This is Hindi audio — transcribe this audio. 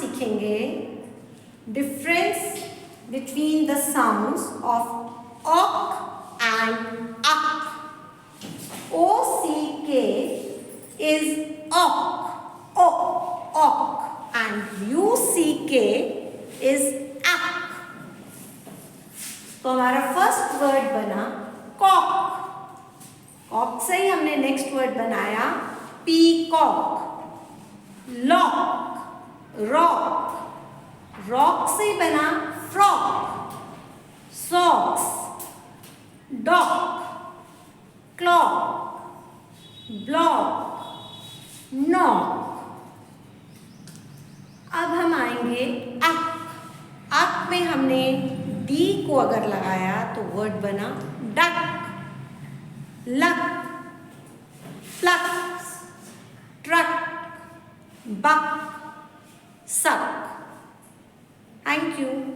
सीखेंगे difference between the sounds of ऑक एंड अक. OCK is ok, ok, and UCK is ak. तो हमारा फर्स्ट वर्ड बना कॉक. कॉक से ही हमने नेक्स्ट वर्ड बनाया पीकॉक. लॉक, रॉक, रॉक से बना frock. Socks, dock, clock, block, knock. अब हम आएंगे अक. अक में हमने डी को अगर लगाया तो वर्ड बना डक. लक, प्लक, ट्रक, बक, सक. Thank you.